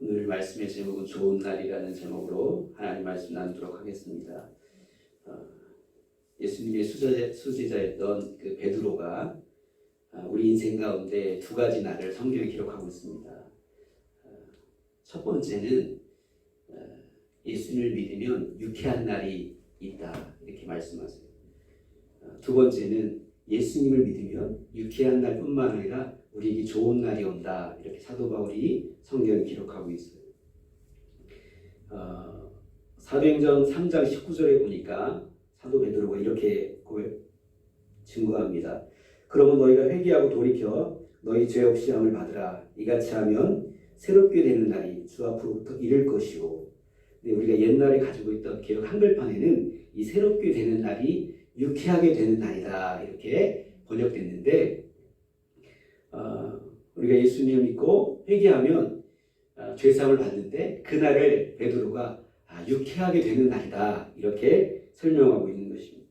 오늘 말씀의 제목은 좋은 날이라는 제목으로 하나님 말씀 나누도록 하겠습니다. 예수님의 수제자였던 그 베드로가 우리 인생 가운데 두 가지 날을 성경에 기록하고 있습니다. 첫 번째는 예수님을 믿으면 유쾌한 날이 있다, 이렇게 말씀하세요. 두 번째는 예수님을 믿으면 유쾌한 날뿐만 아니라 우리에게 좋은 날이 온다, 이렇게 사도 바울이 성경에 기록하고 있어요. 사도행전 3장 19절에 보니까 사도 베드로가 이렇게 증거합니다. 그러면 너희가 회개하고 돌이켜 너희 죄 시험을 받으라. 이같이 하면 새롭게 되는 날이 주 앞으로부터 이를 것이고. 근데 우리가 옛날에 가지고 있던 기록 한글판에는 이 새롭게 되는 날이 유쾌하게 되는 날이다, 이렇게 번역됐는데, 우리가 예수님을 믿고 회개하면 죄사함을 받는데 그날을 베드로가 유쾌하게 되는 날이다, 이렇게 설명하고 있는 것입니다.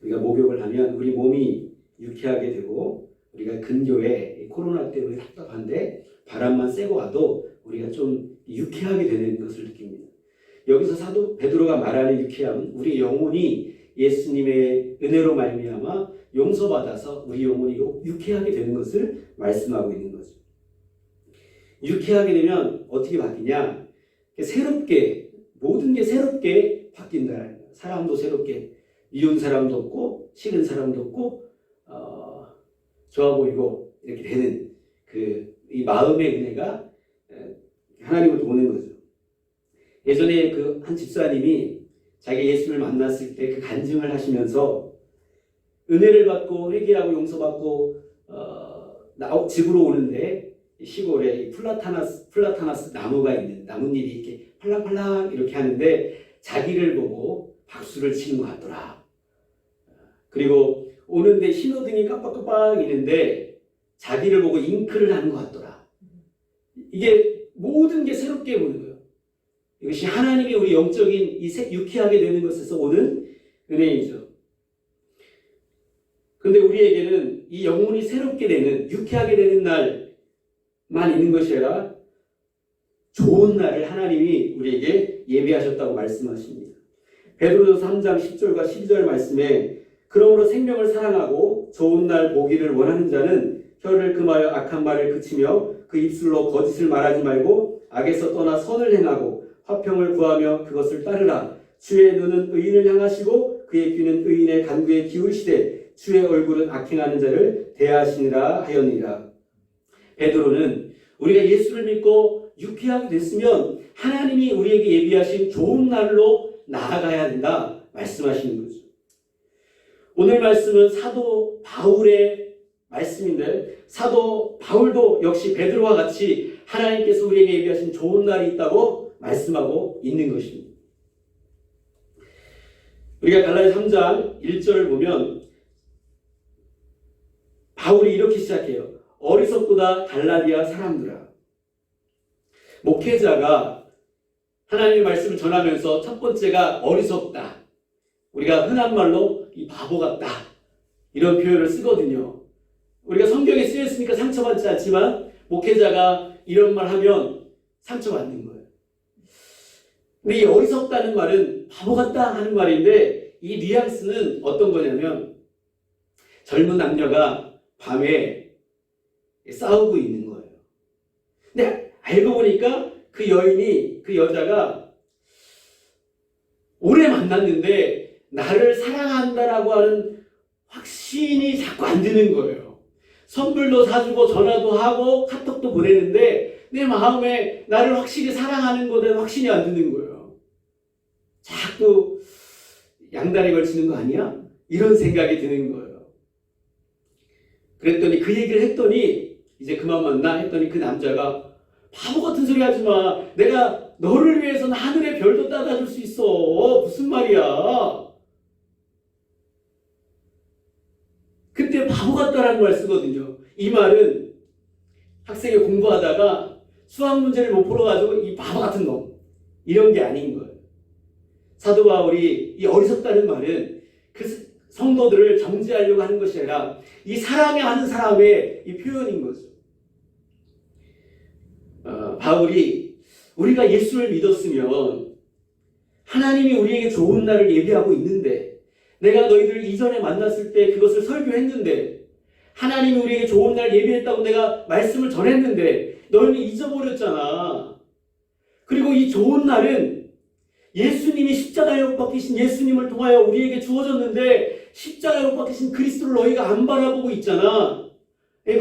우리가 목욕을 하면 우리 몸이 유쾌하게 되고, 우리가 근교에 코로나 때문에 답답한데 바람만 쐬고 와도 우리가 좀 유쾌하게 되는 것을 느낍니다. 여기서 사도 베드로가 말하는 유쾌함은 우리 영혼이 예수님의 은혜로 말미암아 용서받아서 우리 영혼이 유쾌하게 되는 것을 말씀하고 있는 거죠. 유쾌하게 되면 어떻게 바뀌냐? 새롭게, 모든 게 새롭게 바뀐다는 거예요. 사람도 새롭게, 미운 사람도 없고 싫은 사람도 없고 좋아 보이고 이렇게 되는 이 마음의 은혜가 하나님을 도는 거죠. 예전에 그 한 집사님이 자기 예수를 만났을 때 그 간증을 하시면서 은혜를 받고 회개하고 용서받고 집으로 오는데 시골에 플라타나스 나무가 있는 나뭇잎이 이렇게 팔랑팔랑 이렇게 하는데 자기를 보고 박수를 치는 것 같더라. 그리고 오는데 신호등이 깜빡깜빡 있는데 자기를 보고 잉크를 하는 것 같더라. 이게 모든 게 새롭게 보는 거예요. 이것이 하나님이 우리 영적인 유쾌하게 되는 것에서 오는 은혜이죠. 그런데 우리에게는 이 영혼이 새롭게 되는, 유쾌하게 되는 날만 있는 것이 아니라 좋은 날을 하나님이 우리에게 예비하셨다고 말씀하십니다. 베드로서 3장 10절과 12절 말씀에 그러므로 생명을 사랑하고 좋은 날 보기를 원하는 자는 혀를 금하여 악한 말을 그치며 그 입술로 거짓을 말하지 말고 악에서 떠나 선을 행하고 화평을 구하며 그것을 따르라. 주의 눈은 의인을 향하시고 그의 귀는 의인의 간구에 기울시되 주의 얼굴은 악행하는 자를 대하시니라 하였느니라. 베드로는 우리가 예수를 믿고 유쾌하게 됐으면 하나님이 우리에게 예비하신 좋은 날로 나아가야 된다 말씀하시는 거죠. 오늘 말씀은 사도 바울의 말씀인데 사도 바울도 역시 베드로와 같이 하나님께서 우리에게 예비하신 좋은 날이 있다고 말씀하고 있는 것입니다. 우리가 갈라디아 3장 1절을 보면 바울이 이렇게 시작해요. 어리석도다 갈라디아 사람들아. 목회자가 하나님의 말씀을 전하면서 첫 번째가 어리석다. 우리가 흔한 말로 이 바보 같다, 이런 표현을 쓰거든요. 우리가 성경에 쓰여있으니까 상처받지 않지만 목회자가 이런 말 하면 상처받는 거예요. 근데 이 어리석다는 말은 바보 같다 하는 말인데 이 뉘앙스는 어떤 거냐면 젊은 남녀가 밤에 싸우고 있는 거예요. 근데 알고 보니까 그 여자가 오래 만났는데 나를 사랑한다라고 하는 확신이 자꾸 안 드는 거예요. 선물도 사주고 전화도 하고 카톡도 보내는데 내 마음에 나를 확실히 사랑하는 것에 확신이 안 드는 거예요. 자꾸 양다리 걸치는 거 아니야? 이런 생각이 드는 거예요. 그랬더니 그 얘기를 했더니 이제 그만 만나 했더니 그 남자가 바보 같은 소리 하지 마. 내가 너를 위해서는 하늘의 별도 따다 줄 수 있어. 무슨 말이야. 그때 바보 같다라는 말 쓰거든요. 이 말은 학생이 공부하다가 수학 문제를 못 풀어가지고 이 바보 같은 놈, 이런 게 아닌 거예요. 사도 바울이 이 어리석다는 말은 그 성도들을 정죄하려고 하는 것이 아니라 이 사랑하는 사람의 이 표현인 거죠. 바울이 우리가 예수를 믿었으면 하나님이 우리에게 좋은 날을 예비하고 있는데, 내가 너희들 이전에 만났을 때 그것을 설교했는데, 하나님이 우리에게 좋은 날 예비했다고 내가 말씀을 전했는데 너희는 잊어버렸잖아. 그리고 이 좋은 날은 예수님이 십자가에 못 박히신 예수님을 통하여 우리에게 주어졌는데, 십자가에 못 박히신 그리스도를 너희가 안 바라보고 있잖아.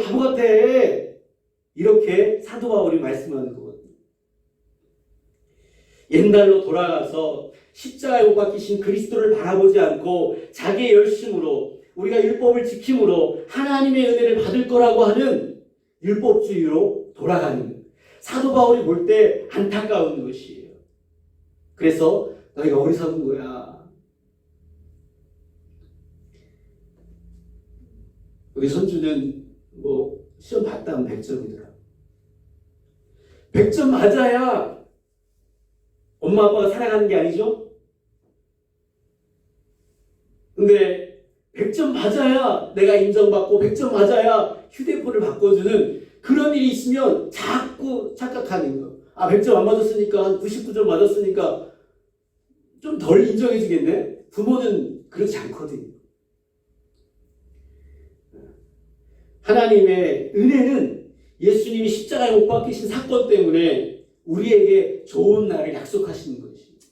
바보 같아. 이렇게 사도 바울이 말씀하는 거거든요. 옛날로 돌아가서 십자가에 못 박히신 그리스도를 바라보지 않고 자기의 열심으로, 우리가 율법을 지킴으로 하나님의 은혜를 받을 거라고 하는 율법주의로 돌아가는, 사도 바울이 볼 때 안타까운 것이에요. 그래서 너희가 어리석은 거야. 우리 손주는 시험 봤다면 100점이더라. 100점 맞아야 엄마 아빠가 살아가는 게 아니죠? 근데 100점 맞아야 내가 인정받고 100점 맞아야 휴대폰을 바꿔주는 그런 일이 있으면 자꾸 착각하는 거. 100점 안 맞았으니까, 한 99점 맞았으니까 좀 덜 인정해주겠네? 부모는 그렇지 않거든요. 하나님의 은혜는 예수님이 십자가에 못 박히신 사건 때문에 우리에게 좋은 날을 약속하시는 것입니다.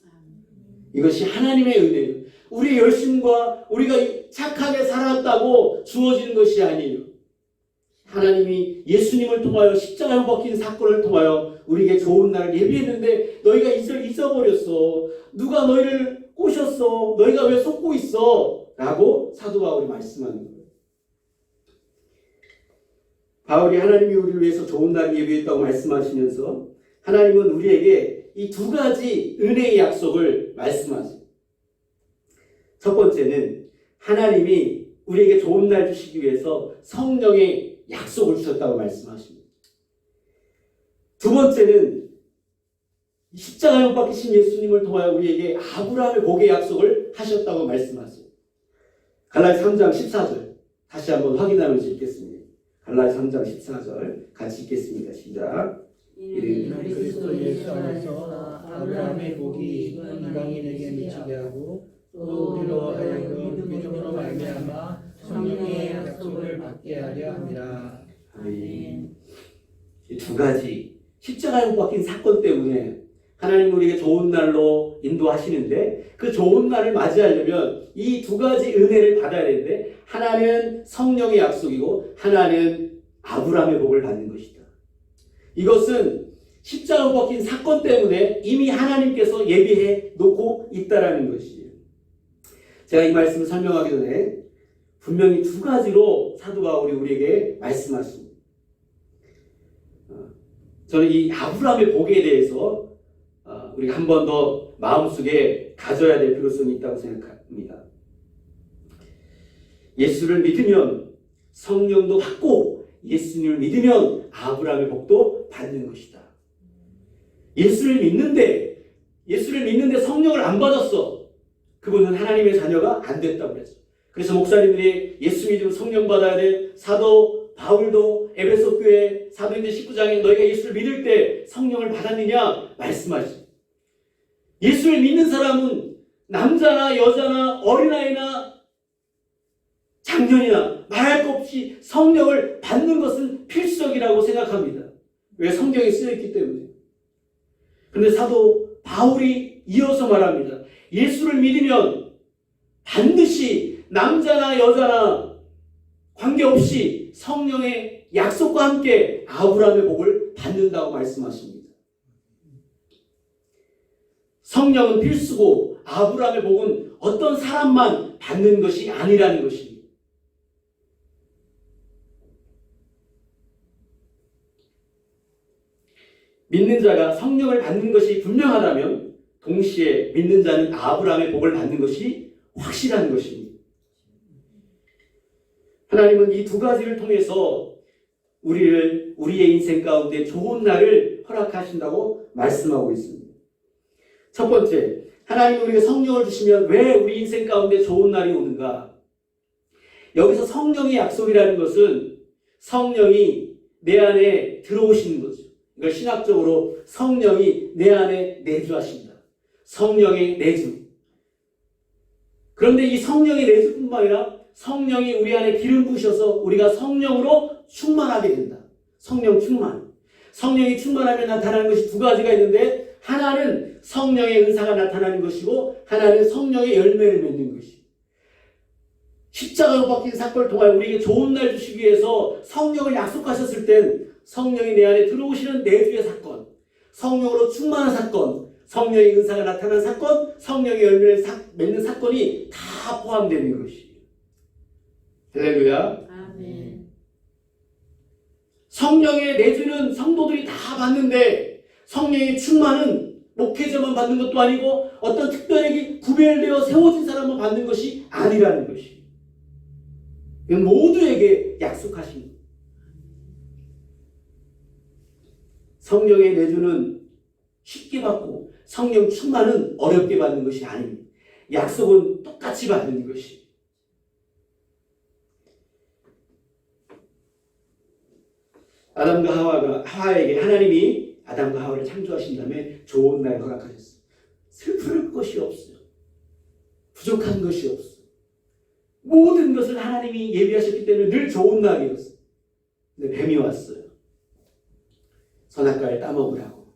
이것이 하나님의 은혜예요. 우리의 열심과 우리가 착하게 살았다고 주어지는 것이 아니에요. 하나님이 예수님을 통하여 십자가에 못 박힌 사건을 통하여 우리에게 좋은 날을 예비했는데 너희가 이걸 잊어버렸어. 누가 너희를 꼬셨어? 너희가 왜 속고 있어? 라고 사도 바울이 말씀하는 거예요. 바울이 하나님이 우리를 위해서 좋은 날을 예비했다고 말씀하시면서 하나님은 우리에게 이 두 가지 은혜의 약속을 말씀하세요. 첫 번째는 하나님이 우리에게 좋은 날 주시기 위해서 성령의 약속을 주셨다고 말씀하십니다. 두 번째는 십자가에 못 박히신 예수님을 통하여 우리에게 아브라함의 복의 약속을 하셨다고 말씀하세요. 갈라디아 3장 14절 다시 한번 확인하면서 읽겠습니다. 갈라디아 3장 14절 같이 읽겠습니다. 시작. 이는 그리스도 예수 안에서 아브라함의 복이 이방인에게 미치게 하고 또 우리로 하여금 믿음으로 말미암아 성령의 약속을 받게 하려 함이라. 아멘. 이 두 가지 십자가에 못 박힌 사건 때문에 하나님 우리에게 좋은 날로 인도하시는데, 그 좋은 날을 맞이하려면 이 두 가지 은혜를 받아야 되는데, 하나는 성령의 약속이고 하나는 아브라함의 복을 받는 것이다. 이것은 십자가에 못 박힌 사건 때문에 이미 하나님께서 예비해 놓고 있다라는 것이에요. 제가 이 말씀을 설명하기 전에 분명히 두 가지로 사도 바울이 우리에게 말씀하십니다. 저는 이 아브라함의 복에 대해서 우리가 한 번 더 마음속에 가져야 될 필요성이 있다고 생각합니다. 예수를 믿으면 성령도 받고 예수님을 믿으면 아브라함의 복도 받는 것이다. 예수를 믿는데 성령을 안 받았어. 그분은 하나님의 자녀가 안 됐다고 그랬죠. 그래서 목사님들이 예수 믿으면 성령 받아야 돼. 사도 바울도 에베소 교회 사도행전 19장에 너희가 예수를 믿을 때 성령을 받았느냐 말씀하시죠. 예수를 믿는 사람은 남자나 여자나 어린아이나 장년이나 말할 것 없이 성령을 받는 것은 필수적이라고 생각합니다. 왜? 성경에 쓰여있기 때문에. 그런데 사도 바울이 이어서 말합니다. 예수를 믿으면 반드시 남자나 여자나 관계없이 성령의 약속과 함께 아브라함의 복을 받는다고 말씀하십니다. 성령은 필수고 아브라함의 복은 어떤 사람만 받는 것이 아니라는 것입니다. 믿는 자가 성령을 받는 것이 분명하다면 동시에 믿는 자는 아브라함의 복을 받는 것이 확실한 것입니다. 하나님은 이 두 가지를 통해서 우리의 인생 가운데 좋은 날을 허락하신다고 말씀하고 있습니다. 첫 번째, 하나님이 우리에게 성령을 주시면 왜 우리 인생 가운데 좋은 날이 오는가? 여기서 성령의 약속이라는 것은 성령이 내 안에 들어오시는 거죠. 이걸 신학적으로 성령이 내 안에 내주하신다. 성령의 내주. 그런데 이 성령의 내주뿐만 아니라 성령이 우리 안에 기름 부으셔서 우리가 성령으로 충만하게 된다. 성령 충만. 성령이 충만하면 나타나는 것이 두 가지가 있는데 하나는 성령의 은사가 나타나는 것이고 하나는 성령의 열매를 맺는 것이고 십자가로 박힌 사건을 통하여 우리에게 좋은 날 주시기 위해서 성령을 약속하셨을 땐 성령이 내 안에 들어오시는 내주의 사건, 성령으로 충만한 사건, 성령의 은사가 나타난 사건, 성령의 열매를 맺는 사건이 다 포함되는 것이에요. 할렐루야. 아멘. 성령의 내주는 성도들이 다 받는데 성령의 충만은 목회자만 받는 것도 아니고 어떤 특별하게 구별되어 세워진 사람만 받는 것이 아니라는 것이. 이건 모두에게 약속하신 것. 성령의 내주는 쉽게 받고 성령 충만은 어렵게 받는 것이 아닙니다. 약속은 똑같이 받는 것이. 아담과 하와에게 하나님이 아담과 하와를 창조하신 다음에 좋은 날을 허락하셨어요. 슬플 것이 없어요. 부족한 것이 없어요. 모든 것을 하나님이 예비하셨기 때문에 늘 좋은 날이었어요. 근데 뱀이 왔어요. 선악과를 따먹으라고.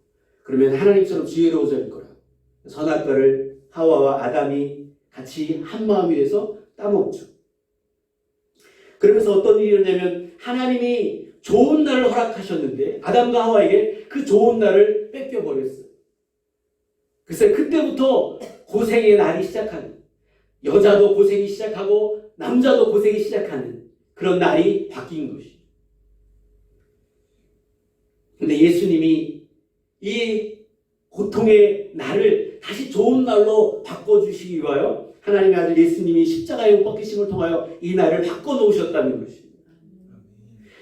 그러면 하나님처럼 지혜로워질 거라고. 선악과를 하와와 아담이 같이 한 마음이 돼서 따먹죠. 그러면서 어떤 일이 일어나냐면 하나님이 좋은 날을 허락하셨는데 아담과 하와에게 그 좋은 날을 뺏겨버렸어요. 글쎄 그때부터 고생의 날이 시작하는, 여자도 고생이 시작하고 남자도 고생이 시작하는 그런 날이 바뀐 것이에요. 근데 예수님이 이 고통의 날을 다시 좋은 날로 바꿔주시기 위하여 하나님의 아들 예수님이 십자가에 못 박히심을 통하여 이 날을 바꿔놓으셨다는 것입니다.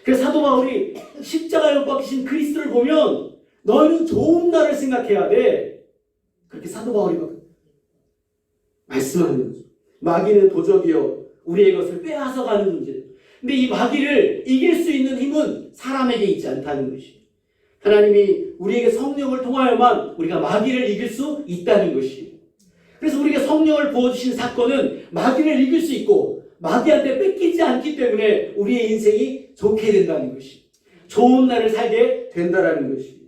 그래서 사도 바울이 십자가에 못 박히신 그리스도를 보면 너희는 좋은 날을 생각해야 돼. 그렇게 사도 바울이 말씀하는 거죠. 마귀는 도적이요 우리의 것을 빼앗아가는 존재예요. 근데 이 마귀를 이길 수 있는 힘은 사람에게 있지 않다는 것이에요. 하나님이 우리에게 성령을 통하여만 우리가 마귀를 이길 수 있다는 것이에요. 그래서 우리가 성령을 부어주신 사건은 마귀를 이길 수 있고 마귀한테 뺏기지 않기 때문에 우리의 인생이 좋게 된다는 것이에요. 좋은 날을 살게 된다는 것이에요.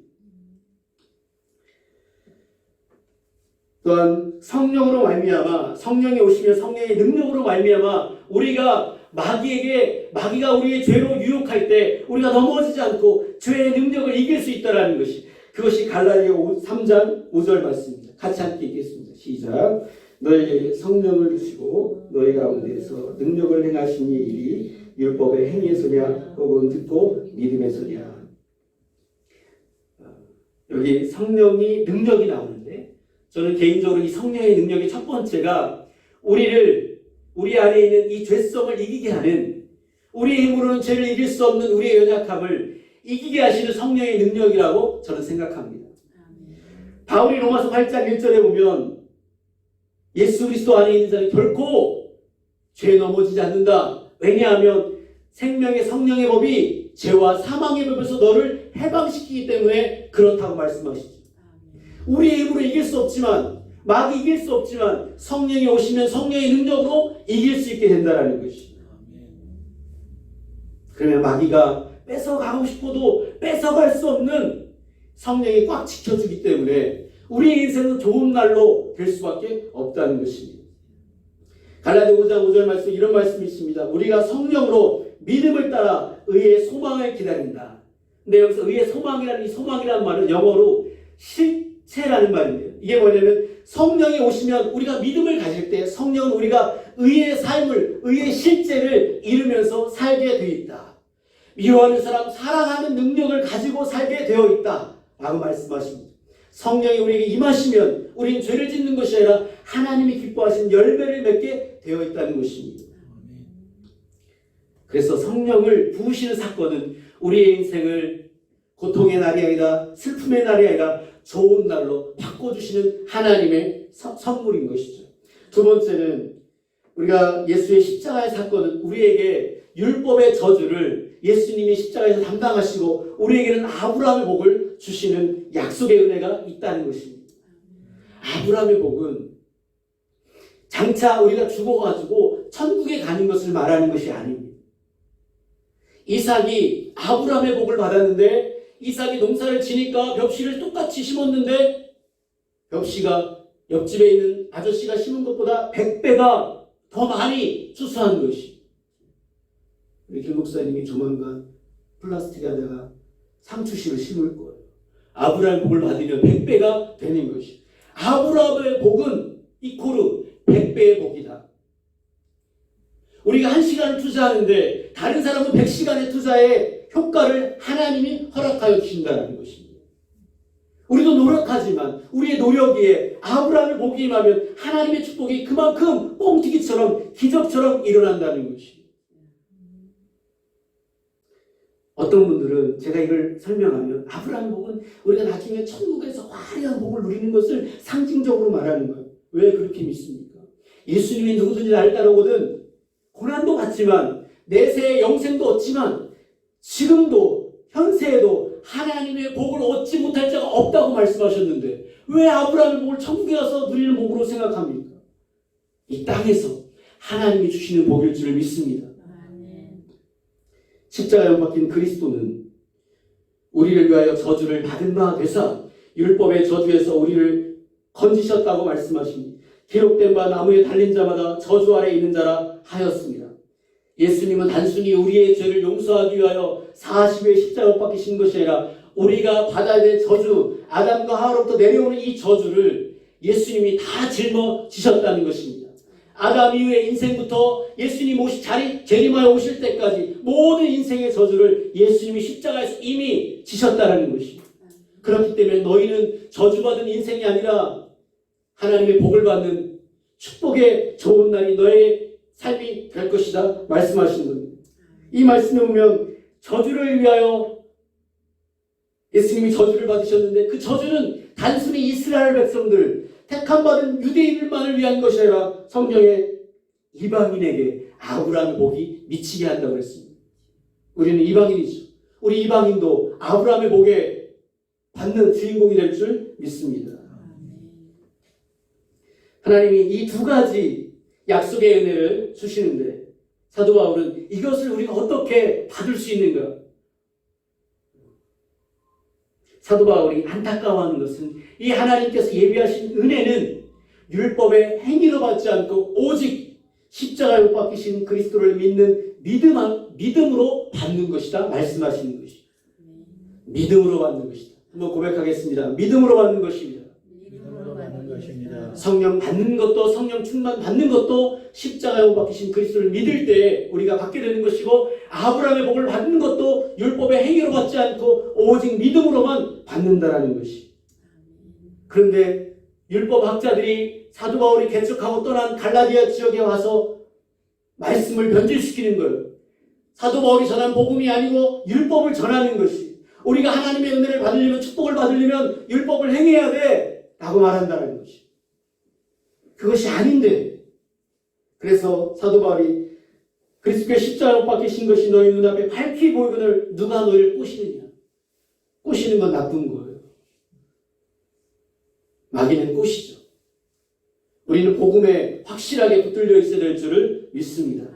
또한 성령으로 말미암아 성령이 오시면 성령의 능력으로 말미암아 우리가 마귀가 우리의 죄로 유혹할 때 우리가 넘어지지 않고 죄의 능력을 이길 수 있다는 것이 그것이 갈라디아 3장 5절 말씀입니다. 같이 함께 읽겠습니다. 시작. 너에게 성령을 주시고 너희 가운데서 능력을 행하시니 일이 율법의 행위에서냐 혹은 듣고 믿음에서냐. 여기 성령이 능력이 나오는데 저는 개인적으로 이 성령의 능력의 첫 번째가 우리 안에 있는 이 죄성을 이기게 하는 우리의 힘으로는 죄를 이길 수 없는 우리의 연약함을 이기게 하시는 성령의 능력이라고 저는 생각합니다. 바울이 로마서 8장 1절에 보면 예수 그리스도 안에 있는 자는 결코 죄에 넘어지지 않는다. 왜냐하면 생명의 성령의 법이 죄와 사망의 법에서 너를 해방시키기 때문에 그렇다고 말씀하시죠. 우리의 힘으로 이길 수 없지만 마귀 이길 수 없지만 성령이 오시면 성령의 능력으로 이길 수 있게 된다는 것입니다. 그러면 마귀가 뺏어가고 싶어도 뺏어갈 수 없는 성령이 꽉 지켜주기 때문에 우리의 인생은 좋은 날로 될 수밖에 없다는 것입니다. 갈라디아 5장 5절 말씀 이런 말씀이 있습니다. 우리가 성령으로 믿음을 따라 의의 소망을 기다린다. 근데 여기서 의의 소망이라는 이 소망이라는 말은 영어로 실체라는 말인데요. 이게 뭐냐면 성령이 오시면 우리가 믿음을 가질 때 성령은 우리가 의의 삶을, 의의 실제를 이루면서 살게 되어 있다. 미워하는 사람, 사랑하는 능력을 가지고 살게 되어 있다. 라고 말씀하십니다. 성령이 우리에게 임하시면 우리는 죄를 짓는 것이 아니라 하나님이 기뻐하시는 열매를 맺게 되어 있다는 것입니다. 그래서 성령을 부으시는 사건은 우리의 인생을 고통의 날이 아니라 슬픔의 날이 아니라 좋은 날로 바꿔주시는 하나님의 선물인 것이죠. 두 번째는 우리가 예수의 십자가의 사건은 우리에게 율법의 저주를 예수님이 십자가에서 담당하시고 우리에게는 아브라함의 복을 주시는 약속의 은혜가 있다는 것입니다. 아브라함의 복은 장차 우리가 죽어가지고 천국에 가는 것을 말하는 것이 아닙니다. 이삭이 아브라함의 복을 받았는데 이삭이 농사를 지니까 벽씨를 똑같이 심었는데 벽씨가 옆집에 있는 아저씨가 심은 것보다 100배가 더 많이 추수한 것이. 우리 김 목사님이 조만간 플라스틱에다가 상추씨를 심을 거예요. 아브라함의 복을 받으면 100배가 되는 것이. 아브라함의 복은 이코르 100배의 복이다. 우리가 1시간을 투자하는데 다른 사람은 100시간의 투자의 효과를 하나님이 허락하여 주신다는 것입니다. 우리도 노력하지만 우리의 노력에 아브라함의 복이 임하면 하나님의 축복이 그만큼 뻥튀기처럼 기적처럼 일어난다는 것입니다. 어떤 분들은 제가 이걸 설명하면 아브라함의 복은 우리가 나중에 천국에서 화려한 복을 누리는 것을 상징적으로 말하는 거예요. 왜 그렇게 믿습니까? 예수님이 누구든지 나를 따르거든 고난도 받지만 내세의 영생도 얻지만 지금도 현세에도 하나님의 복을 얻지 못할 자가 없다고 말씀하셨는데 왜 아브라함의 복을 천국에 가서 누리는 복으로 생각합니까? 이 땅에서 하나님이 주시는 복일 줄을 믿습니다. 십자가에 못 박힌 그리스도는 우리를 위하여 저주를 받은 바 되사 율법의 저주에서 우리를 건지셨다고 말씀하십니다. 기록된 바 나무에 달린 자마다 저주 아래 있는 자라 하였습니다. 예수님은 단순히 우리의 죄를 용서하기 위하여 40의 십자가에 못 박히신 것이 아니라 우리가 받아야 될 저주, 아담과 하와로부터 내려오는 이 저주를 예수님이 다 짊어지셨다는 것입니다. 아담 이후의 인생부터 예수님 재림하여 오실 때까지 모든 인생의 저주를 예수님이 십자가에서 이미 지셨다는 것입니다. 그렇기 때문에 너희는 저주받은 인생이 아니라 하나님의 복을 받는 축복의 좋은 날이 너의 삶이 될 것이다 말씀하시는 겁니다. 이 말씀에 보면 저주를 위하여 예수님이 저주를 받으셨는데 그 저주는 단순히 이스라엘 백성들 택함받은 유대인들만을 위한 것이 아니라 성경에 이방인에게 아브라함의 복이 미치게 한다고 했습니다. 우리는 이방인이죠. 우리 이방인도 아브라함의 복에 받는 주인공이 될 줄 믿습니다. 하나님이 이 두 가지 약속의 은혜를 주시는데 사도 바울은 이것을 우리가 어떻게 받을 수 있는가? 사도 바울이 안타까워하는 것은 이 하나님께서 예비하신 은혜는 율법의 행위로 받지 않고 오직 십자가에 못 박히신 그리스도를 믿는 믿음으로 받는 것이다 말씀하시는 것이죠. 믿음으로 받는 것이다. 한번 고백하겠습니다. 믿음으로 받는 것입니다. 믿음으로 받는 것입니다. 성령 받는 것도 성령 충만 받는 것도 십자가에 못 박히신 그리스도를 믿을 때 우리가 받게 되는 것이고 아브라함의 복을 받는 것도 율법의 행위로 받지 않고 오직 믿음으로만 받는다라는 것이. 그런데 율법 학자들이 사도 바울이 개척하고 떠난 갈라디아 지역에 와서 말씀을 변질시키는 거예요. 사도 바울이 전한 복음이 아니고 율법을 전하는 것이. 우리가 하나님의 은혜를 받으려면 축복을 받으려면 율법을 행해야 돼 라고 말한다는 것이. 그것이 아닌데 그래서 사도 바울이 그리스도의 십자가에 못 박히신 것이 너희 눈앞에 밝히 보이거늘 누가 너희를 꼬시느냐. 꼬시는 건 나쁜 거예요. 마귀는 꼬시죠. 우리는 복음에 확실하게 붙들려 있어야 될 줄을 믿습니다.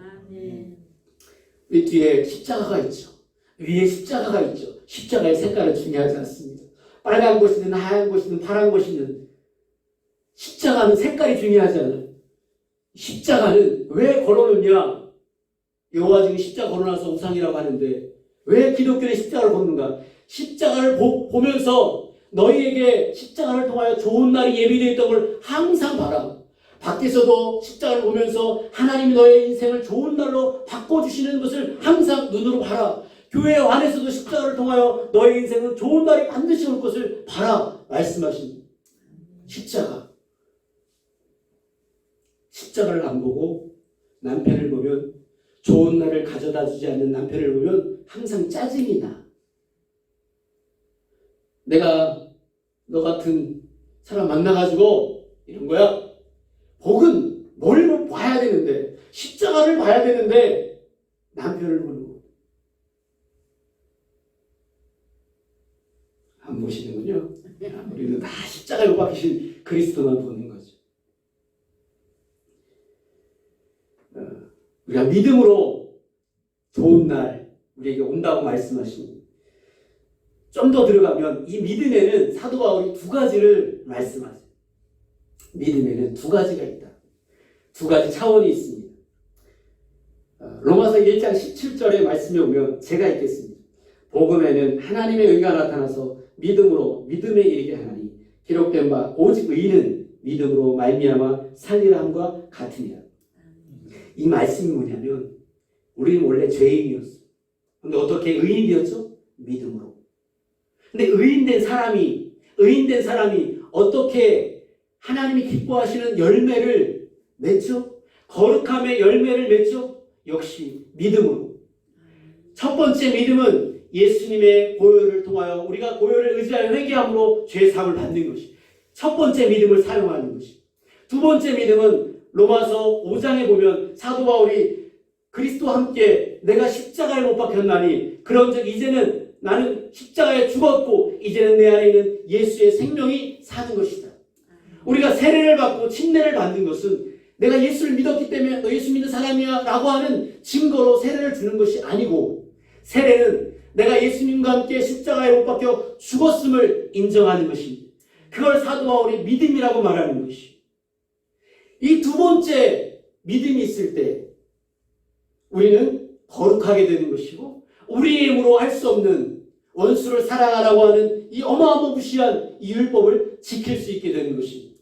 우리 뒤에 십자가가 있죠. 위에 십자가가 있죠. 십자가의 색깔은 중요하지 않습니다. 빨간 것이든 하얀 것이든 파란 것이든 십자가는 색깔이 중요하지 않아요. 십자가는 왜 걸어놓냐? 여호와 지금 십자가 걸어놔서 우상이라고 하는데 왜 기독교는 십자가를 걷는가? 십자가를 보면서 너희에게 십자가를 통하여 좋은 날이 예비되어 있다는 걸 항상 봐라. 밖에서도 십자가를 보면서 하나님이 너의 인생을 좋은 날로 바꿔주시는 것을 항상 눈으로 봐라. 교회 안에서도 십자가를 통하여 너의 인생은 좋은 날이 반드시 올 것을 봐라 말씀하십니다. 십자가를 안 보고 남편을 보면 좋은 날을 가져다 주지 않는 남편을 보면 항상 짜증이 나. 내가 너 같은 사람 만나가지고 이런 거야. 복은 뭘 봐야 되는데 십자가를 봐야 되는데 남편을 보는 거. 안 보시는군요. 우리는 다 십자가에 못 박히신 그리스도만 보는 거죠. 우리가 믿음으로 좋은 날 우리에게 온다고 말씀하십니다. 좀 더 들어가면 이 믿음에는 사도 바울이 두 가지를 말씀하세요. 믿음에는 두 가지가 있다. 두 가지 차원이 있습니다. 로마서 1장 17절의 말씀에 오면 제가 읽겠습니다. 복음에는 하나님의 의가 나타나서 믿음으로 믿음에 이르게 하나니 기록된 바 오직 의인은 믿음으로 말미암아 살리라 함과 같으니라. 이 말씀이 뭐냐면 우리는 원래 죄인이었어. 근데 어떻게 의인이 되었죠? 믿음으로. 근데 의인된 사람이 어떻게 하나님이 기뻐하시는 열매를 맺죠? 거룩함의 열매를 맺죠? 역시 믿음으로. 첫 번째 믿음은 예수님의 보혈을 통하여 우리가 보혈을 의지하여 회개함으로 죄사함을 받는 것이 첫 번째 믿음을 사용하는 것이. 두 번째 믿음은 로마서 5장에 보면 사도 바울이 그리스도와 함께 내가 십자가에 못 박혔나니 그런즉 이제는 나는 십자가에 죽었고 이제는 내 안에 있는 예수의 생명이 사는 것이다. 우리가 세례를 받고 침례를 받는 것은 내가 예수를 믿었기 때문에 너 예수 믿는 사람이야 라고 하는 증거로 세례를 주는 것이 아니고 세례는 내가 예수님과 함께 십자가에 못 박혀 죽었음을 인정하는 것입니다. 그걸 사도 바울이 믿음이라고 말하는 것이. 이 두 번째 믿음이 있을 때 우리는 거룩하게 되는 것이고 우리의 힘으로 할 수 없는 원수를 사랑하라고 하는 이 어마어마무시한 이 율법을 지킬 수 있게 되는 것입니다.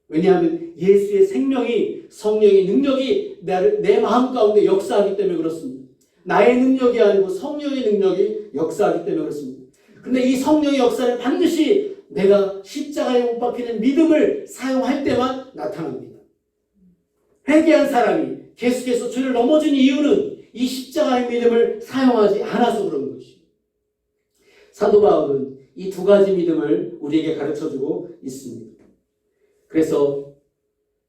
왜냐하면 예수의 생명이 성령의 능력이 내 마음 가운데 역사하기 때문에 그렇습니다. 나의 능력이 아니고 성령의 능력이 역사하기 때문에 그렇습니다. 그런데 이 성령의 역사는 반드시 내가 십자가에 못 박히는 믿음을 사용할 때만 나타납니다. 회개한 사람이 계속해서 죄를 넘어진 이유는 이 십자가의 믿음을 사용하지 않아서 그런 것입니다. 사도 바울은 이 두 가지 믿음을 우리에게 가르쳐주고 있습니다. 그래서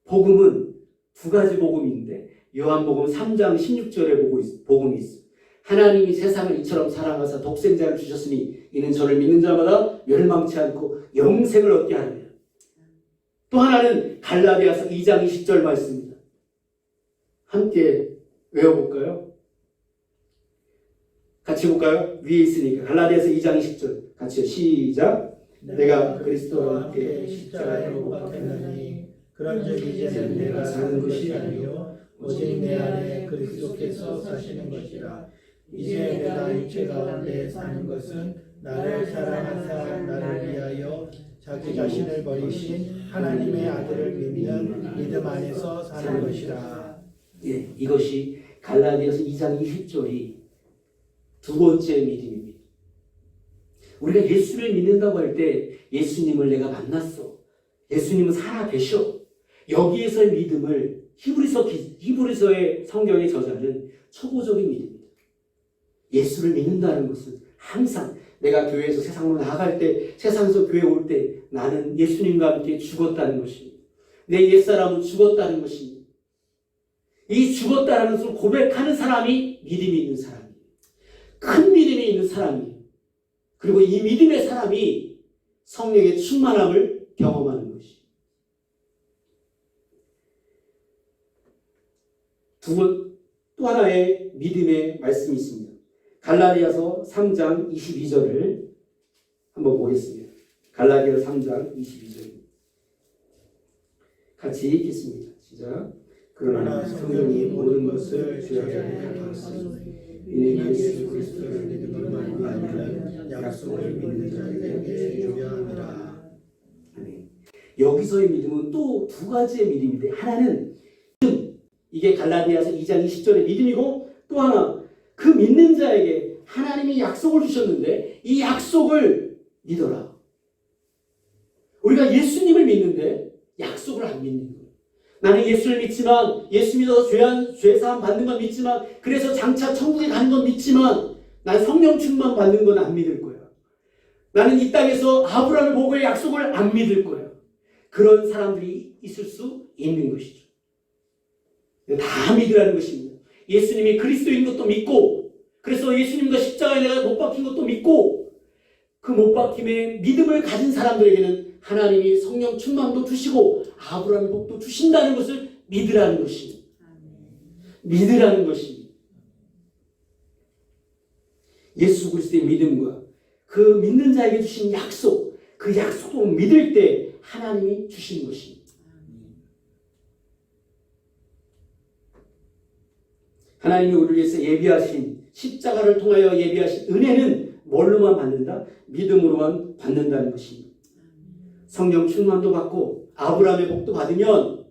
복음은 두 가지 복음인데 요한복음 3장 16절에 복음이 있어요. 하나님이 세상을 이처럼 사랑하사 독생자를 주셨으니 이는 저를 믿는 자마다 멸망치 않고 영생을 얻게 하느니라. 또 하나는 갈라디아서 2장 20절 말씀입니다. 함께 외워볼까요? 같이 볼까요? 위에 있으니까 갈라디아서 2장 20절 같이요. 시작. 내가 그리스도와 함께 십자가에 못 박혔나니 그런즉 이제는 내가 사는 것이 아니요 오직 내 안에 그리스도께서 사시는 것이라. 이제 내가 육체 가운데 사는 것은 나를 사랑하사 나를 위하여 자기 자신을 버리신 하나님의 아들을 믿는 믿음 안에서 사는 것이라. 예, 이것이 갈라디아서 2장 20절이 두 번째 믿음입니다. 우리가 예수를 믿는다고 할 때 예수님을 내가 만났어. 예수님은 살아 계셔. 여기에서의 믿음을 히브리서의 성경의 저자는 초보적인 믿음입니다. 예수를 믿는다는 것은 항상 내가 교회에서 세상으로 나아갈 때, 세상에서 교회 올 때 나는 예수님과 함께 죽었다는 것입니다. 내 옛사람은 죽었다는 것입니다. 이 죽었다는 것을 고백하는 사람이 믿음이 있는 사람이에요. 큰 믿음이 있는 사람이에요. 그리고 이 믿음의 사람이 성령의 충만함을 경험하는 것이에요. 또 하나의 믿음의 말씀이 있습니다. 갈라디아서 3장 22절을 한번 보겠습니다. 갈라디아서 3장 22절 같이 읽겠습니다. 시작. 그러나 성령이 모든 것을 주하게 하셨으니 이는 예수 그리스도를 믿음으로 말미암는 약속을 믿는 자에게 유효함이라. 여기서의 믿음은 또 두 가지의 믿음인데 하나는 믿음, 이게 갈라디아서 2장 20절의 믿음이고 또 하나 그 믿는 자에게 하나님이 약속을 주셨는데 이 약속을 믿어라. 우리가 예수님을 믿는데 약속을 안 믿는 거예요. 나는 예수를 믿지만 예수 믿어서 죄사함 받는 건 믿지만 그래서 장차 천국에 가는 건 믿지만 난 성령 충만 받는 건 안 믿을 거야. 나는 이 땅에서 아브라함을 보고의 약속을 안 믿을 거야. 그런 사람들이 있을 수 있는 것이죠. 다 믿으라는 것입니다. 예수님이 그리스도인 것도 믿고 그래서 예수님과 십자가에 내가 못 박힌 것도 믿고 그 못 박힘의 믿음을 가진 사람들에게는 하나님이 성령 충만도 주시고 아브라함의 복도 주신다는 것을 믿으라는 것입니다. 믿으라는 것입니다. 예수 그리스도의 믿음과 그 믿는 자에게 주신 약속, 그 약속도 믿을 때 하나님이 주신 것입니다. 하나님이 우리를 위해서 예비하신 십자가를 통하여 예비하신 은혜는 뭘로만 받는다? 믿음으로만 받는다는 것입니다. 성령 충만도 받고 아브라함의 복도 받으면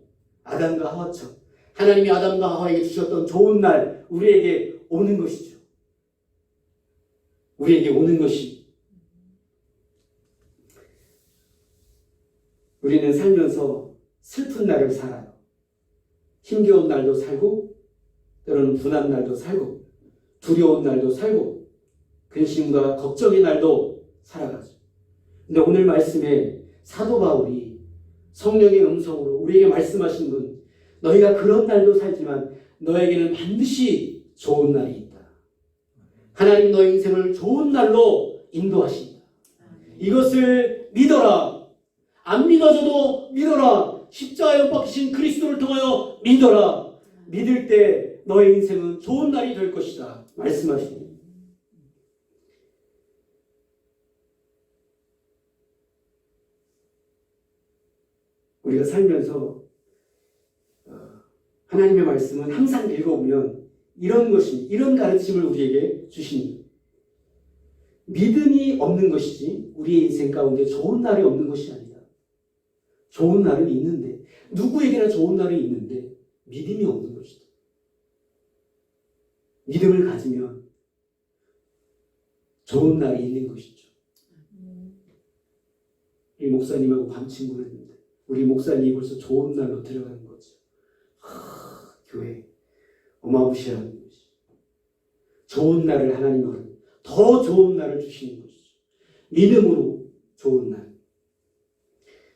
아담과 하와처럼 하나님이 아담과 하와에게 주셨던 좋은 날 우리에게 오는 것이죠. 우리에게 오는 것이. 우리는 살면서 슬픈 날을 살아요. 힘겨운 날도 살고 때로는 분한 날도 살고 두려운 날도 살고 근심과 걱정의 날도 살아가죠. 근데 오늘 말씀에 사도 바울이 성령의 음성으로 우리에게 말씀하신 분, 너희가 그런 날도 살지만 너에게는 반드시 좋은 날이 있다. 하나님 너희 인생을 좋은 날로 인도하신다. 이것을 믿어라. 안 믿어져도 믿어라. 십자가에 못 박히신 그리스도를 통하여 믿어라. 믿을 때 너의 인생은 좋은 날이 될 것이다. 말씀하십니다. 우리가 살면서 하나님의 말씀은 항상 읽어보면 이런 것입니다. 이런 가르침을 우리에게 주십니다. 믿음이 없는 것이지 우리의 인생 가운데 좋은 날이 없는 것이 아니다. 좋은 날은 있는데 누구에게나 좋은 날이 있는데 믿음이 없는 것이다. 믿음을 가지면 좋은 날이 있는 것이죠. 이 목사님하고 밤친구를 했는데 우리 목사님이 벌써 좋은 날로 들어가는 거죠. 교회 어마무시한 것이 좋은 날을 하나님은 더 좋은 날을 주시는 것이죠. 믿음으로 좋은 날.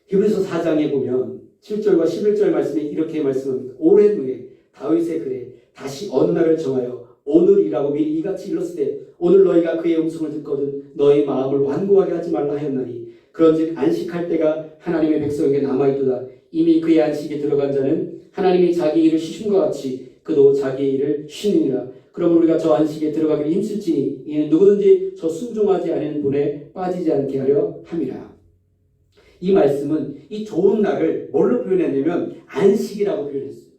히브리서 4장에 보면 7절과 11절 말씀에 이렇게 말씀합니다. 오랜 후에 다윗의 글에 다시 어느 날을 정하여 오늘이라고 미리 이같이 일렀으되 오늘 너희가 그의 음성을 듣거든 너희 마음을 완고하게 하지 말라 하였나니 그런즉 안식할 때가 하나님의 백성에게 남아있도다. 이미 그의 안식에 들어간 자는 하나님이 자기 일을 쉬신 것 같이 그도 자기 일을 쉬느니라. 그러므로 우리가 저 안식에 들어가기를 힘쓸지니 이는 누구든지 저 순종하지 않은 분에 빠지지 않게 하려 함이라. 이 말씀은 이 좋은 날을 뭘로 표현했냐면 안식이라고 표현했어요.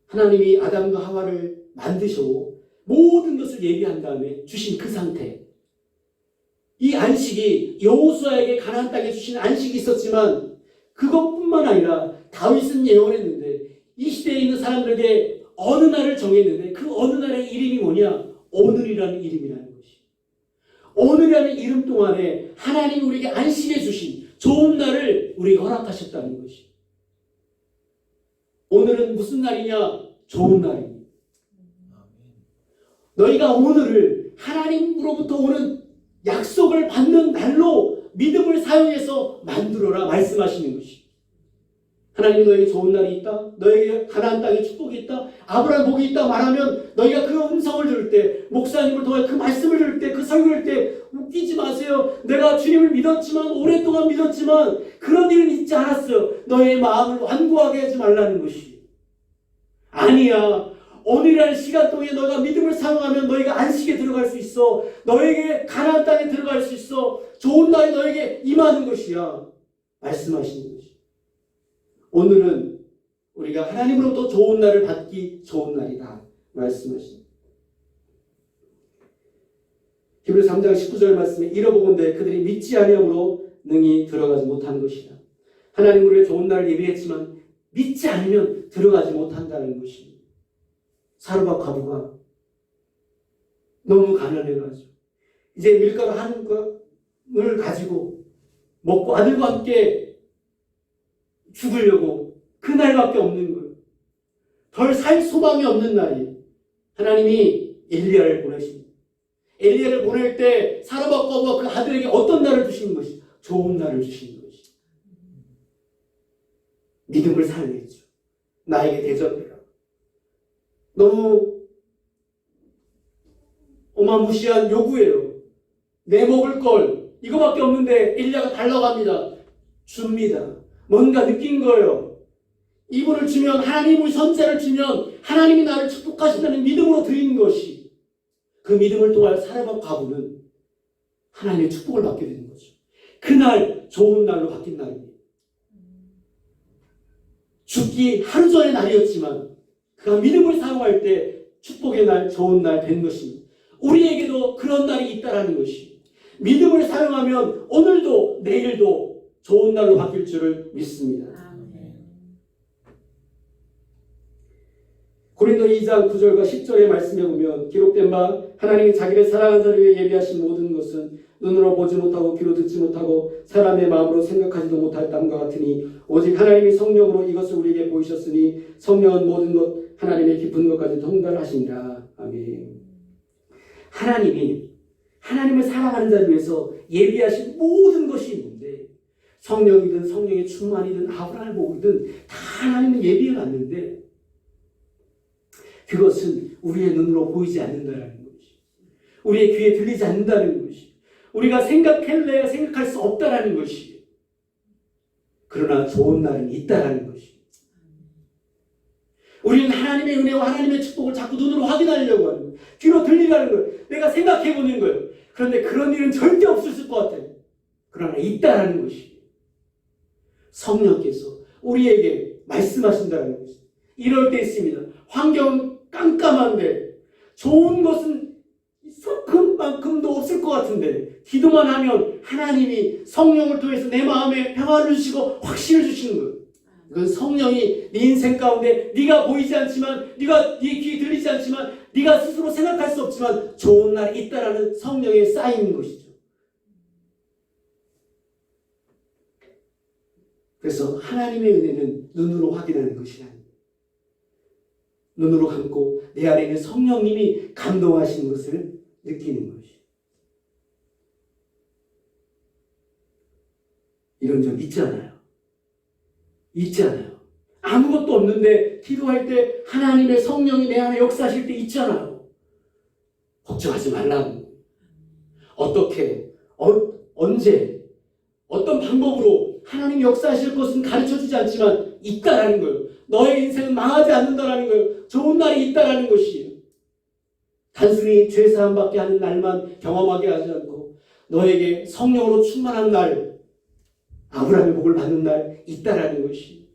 하나님이 아담과 하와를 만드시고 모든 것을 예비한 다음에 주신 그 상태. 이 안식이 여호수아에게 가나안 땅에 주신 안식이 있었지만 그것뿐만 아니라 다윗은 예언했는데 이 시대에 있는 사람들에게 어느 날을 정했는데 그 어느 날의 이름이 뭐냐? 오늘이라는 이름이라는 것이. 오늘이라는 이름 동안에 하나님이 우리에게 안식해 주신 좋은 날을 우리에게 허락하셨다는 것이. 오늘은 무슨 날이냐? 좋은 날입니다. 너희가 오늘을 하나님으로부터 오는 약속을 받는 날로 믿음을 사용해서 만들어라 말씀하시는 것이. 하나님이 너에게 좋은 날이 있다. 너에게 가나안 땅에 축복이 있다. 아브라함 복이 있다 말하면 너희가 그 음성을 들을 때 목사님을 통해 그 말씀을 들을 때 그 설교를 때 웃기지 마세요. 내가 주님을 믿었지만 오랫동안 믿었지만 그런 일은 있지 않았어요. 너의 마음을 완고하게 하지 말라는 것이. 아니야. 오늘이라는 시간 동안에 너희가 믿음을 사용하면 너희가 안식에 들어갈 수 있어. 너에게 가나안 땅에 들어갈 수 있어. 좋은 날이 너에게 임하는 것이야. 말씀하시는 것이. 오늘은 우리가 하나님으로부터 좋은 날을 받기 좋은 날이다. 말씀하십니다. 히브리서 3장 19절 말씀에 이러보건대 그들이 믿지 아니함으로 능히 들어가지 못한 것이다. 하나님 우리의 좋은 날을 예비했지만 믿지 않으면 들어가지 못한다는 것입니다. 사르밧 과부가 너무 가난해가지고 이제 밀가루 한 권을 가지고 먹고 아들과 함께 죽으려고 그날밖에 없는 거예요. 덜 살 소망이 없는 날이에요. 하나님이 엘리야를 보내십니다. 엘리야를 보낼 때 사르밧 과부가 그 아들에게 어떤 날을 주시는 것이? 좋은 날을 주시는 것이. 믿음을 사용했죠. 나에게 대접해라. 너무 어마무시한 요구예요. 내 먹을 걸 이거밖에 없는데 엘리야가 달라고 합니다. 줍니다. 뭔가 느낀 거예요. 이분을 주면, 하나님의 선자를 주면 하나님이 나를 축복하신다는 믿음으로 드리는 것이, 그 믿음을 통하여 사르밧 과부는 하나님의 축복을 받게 되는 거죠. 그날 좋은 날로 바뀐 날입니다. 죽기 하루 전의 날이었지만 그가 믿음을 사용할 때 축복의 날, 좋은 날 된 것입니다. 우리에게도 그런 날이 있다라는 것이, 믿음을 사용하면 오늘도 내일도 좋은 날로 바뀔 줄을 믿습니다. 고린도 2장 9절과 10절의 말씀에 보면 기록된 바, 하나님이 자기를 사랑하는 자를 위해 예비하신 모든 것은 눈으로 보지 못하고 귀로 듣지 못하고 사람의 마음으로 생각하지도 못할 땀과 같으니 오직 하나님이 성령으로 이것을 우리에게 보이셨으니 성령은 모든 것 하나님의 깊은 것까지 통달하시니라. 아멘. 하나님이 하나님을 사랑하는 자를 위해서 예비하신 모든 것이 있는데, 성령이든 성령의 충만이든 아브라함의 복이든 다 하나님은 예비해 놨는데 그것은 우리의 눈으로 보이지 않는다는 것이, 우리의 귀에 들리지 않는다는 것이, 우리가 생각할래야 생각할 수 없다라는 것이, 그러나 좋은 날은 있다라는 것이, 우리는 하나님의 은혜와 하나님의 축복을 자꾸 눈으로 확인하려고 하는 거예요. 귀로 들리라는 거예요. 내가 생각해보는 거예요. 그런데 그런 일은 절대 없을 것 같아요. 그러나 있다라는 것이, 성령께서 우리에게 말씀하신다는 것이, 이럴 때 있습니다. 환경은 깜깜한데 좋은 것은 손금만큼도 없을 것 같은데 기도만 하면 하나님이 성령을 통해서 내 마음에 평화를 주시고 확신을 주시는 거예요. 그건 성령이 네 인생 가운데 네가 보이지 않지만, 네가 네 귀에 들리지 않지만, 네가 스스로 생각할 수 없지만 좋은 날이 있다라는 성령의 쌓이는 것이죠. 그래서 하나님의 은혜는 눈으로 확인하는 것이 아닙니다. 눈으로 감고 내 안에 있는 성령님이 감동하시는 것을 느끼는 것이. 이런 적 있잖아요. 있잖아요. 아무것도 없는데 기도할 때 하나님의 성령이 내 안에 역사하실 때 있잖아요. 걱정하지 말라고. 어떻게, 언제, 어떤 방법으로 하나님이 역사하실 것은 가르쳐주지 않지만 있다라는 거예요. 너의 인생은 망하지 않는다라는 거예요. 좋은 날이 있다라는 것이에요. 단순히 죄사함받게 하는 날만 경험하게 하지 않고 너에게 성령으로 충만한 날, 아브라함의 복을 받는 날 있다라는 것이.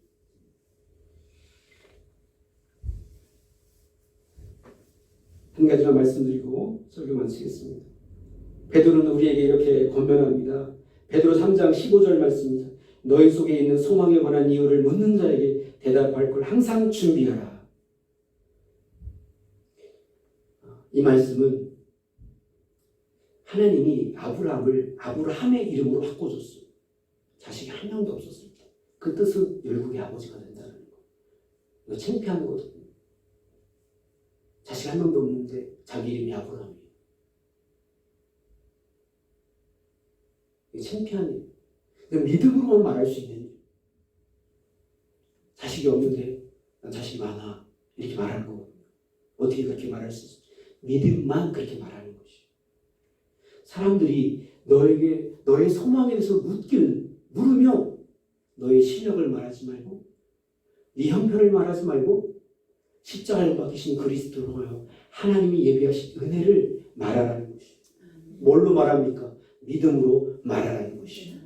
한 가지만 말씀드리고 설교 마치겠습니다. 베드로는 우리에게 이렇게 권면합니다. 베드로 3장 15절 말씀입니다. 너희 속에 있는 소망에 관한 이유를 묻는 자에게 대답할 걸 항상 준비하라. 이 말씀은 하나님이 아브라함의 이름으로 바꿔줬어요. 자식이 한 명도 없었을 때. 그 뜻은 열국의 아버지가 된다는 거. 이거 창피한 거거든요. 자식 한 명도 없는데 자기 이름이 아브라함이에요. 이게 창피한 일. 믿음으로만 말할 수 있는 일. 자식이 없는데 난 자식이 많아. 이렇게 말하는 거거든요. 어떻게 그렇게 말할 수 있어? 믿음만 그렇게 말하는 것이. 사람들이 너에게 너의 소망에 대해서 물으면 너의 실력을 말하지 말고 네 형편을 말하지 말고 십자가에 박히신 그리스도로요 하나님이 예비하신 은혜를 말하라는 것이. 뭘로 말합니까? 믿음으로 말하라는 것이.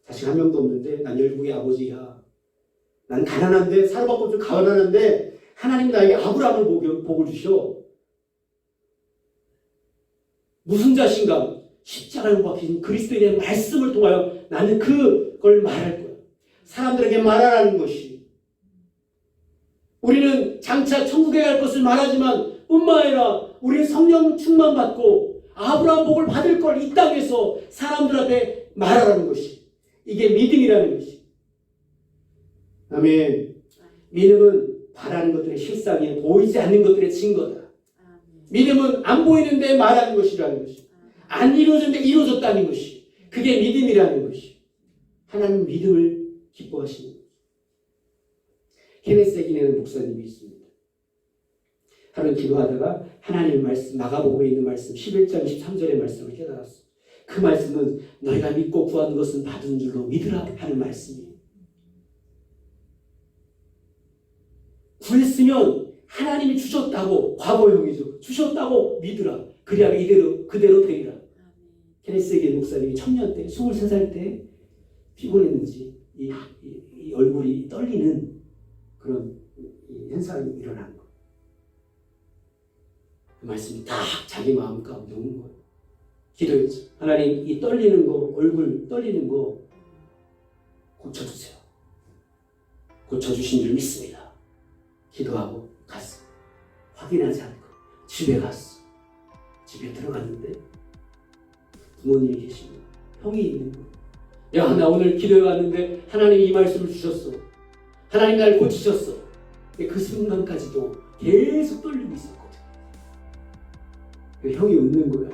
자식 한 명도 없는데 난 열국의 아버지야. 난 가난한데 사르밧 좀 가난한데 하나님 나에게 아브라함을 복을 주셔. 무슨 자신감? 십자가에 박힌 그리스도에 대한 말씀을 통하여 나는 그걸 말할 거야. 사람들에게 말하라는 것이. 우리는 장차 천국에 갈 것을 말하지만 뿐만 아니라 우리는 성령 충만 받고 아브라함 복을 받을 걸 이 땅에서 사람들한테 말하라는 것이. 이게 믿음이라는 것이. 아멘. 믿음은 바라는 것들의 실상에 보이지 않는 것들의 증거다. 믿음은 안 보이는데 말하는 것이라는 것이. 안 이루어졌는데 이루어졌다는 것이. 그게 믿음이라는 것이. 하나님 믿음을 기뻐하시는 것이. 케네스 에긴이라는 목사님이 있습니다. 하는 기도하다가 하나님의 말씀, 마가복음에 있는 말씀 11장 23절의 말씀을 깨달았어. 그 말씀은 너희가 믿고 구하는 것은 받은 줄로 믿으라 하는 말씀이에요. 구했으면 하나님이 주셨다고, 과거형이죠. 주셨다고 믿으라. 그래야 그대로 되리라. 케네스에게 목사님이 청년 때, 23살 때 피곤했는지 이 얼굴이 떨리는 그런 현상이 일어난 거예요. 그 말씀이 딱 자기 마음 가운데 오는 거예요. 기도했죠. 하나님, 이 떨리는 거, 얼굴 떨리는 거 고쳐주세요. 고쳐주신 줄 믿습니다. 기도하고 갔어. 확인하지 않고 집에 갔어. 집에 들어갔는데 부모님이 계시고 형이 있는 거예요. 야, 나 오늘 기도해 왔는데 하나님이 이 말씀을 주셨어. 하나님 날 고치셨어. 근데 그 순간까지도 계속 떨리고 있었거든. 형이 웃는 거야.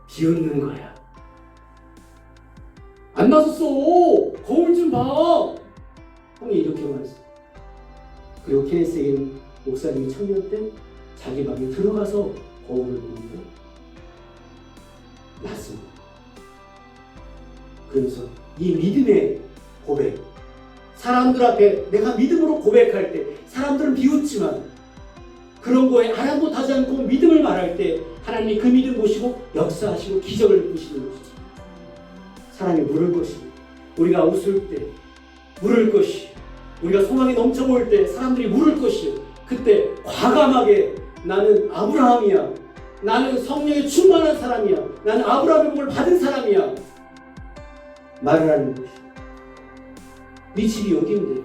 비웃는 거야. 안 나섰어. 거울 좀 봐. 형이 이렇게 말했어. 그리고 케네스에게 목사님이 청년 때 자기 방에 들어가서 거울을 보는데 났습니다. 그러면서 이 믿음의 고백, 사람들 앞에 내가 믿음으로 고백할 때 사람들은 비웃지만 그런 거에 아랑곳하지 않고 믿음을 말할 때 하나님이 그 믿음 보시고 역사하시고 기적을 보시는 것이죠. 사람이 물을 것이고 우리가 웃을 때 물을 것이, 우리가 소망이 넘쳐 보일 때 사람들이 물을 것이요. 그때 과감하게 나는 아브라함이야. 나는 성령에 충만한 사람이야. 나는 아브라함의 복을 받은 사람이야. 말을 하는 것이. 네 집이 어디인데?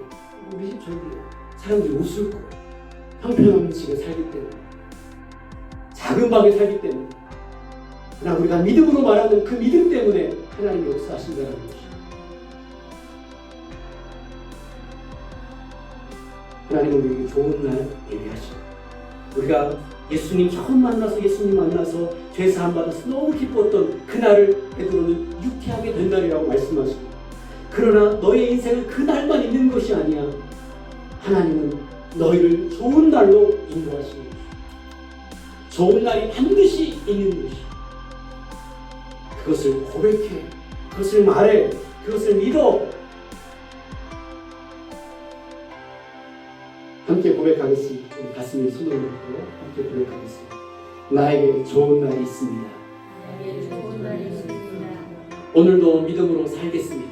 우리 집 저기야. 사람들이 웃을 거야. 형편없는 집에 살기 때문에, 작은 방에 살기 때문에, 그러나 우리가 믿음으로 말하는 그 믿음 때문에 하나님이 역사하신다는 것이. 하나님은 우리에게 좋은 날 예비하시고, 우리가 예수님 처음 만나서 예수님 만나서 죄사함 받아서 너무 기뻤던 그날을 베드로는 유쾌하게 된 날이라고 말씀하시고, 그러나 너의 인생은 그날만 있는 것이 아니야. 하나님은 너희를 좋은 날로 인도하시는 것이야. 좋은 날이 반드시 있는 것이야. 그것을 고백해, 그것을 말해, 그것을 믿어. 함께 고백하겠습니다. 우리 가슴에 손을 놓고 함께 고백하겠습니다. 나에게 좋은 날이 있습니다. 나에게 좋은 날이 있습니다. 오늘도 믿음으로 살겠습니다.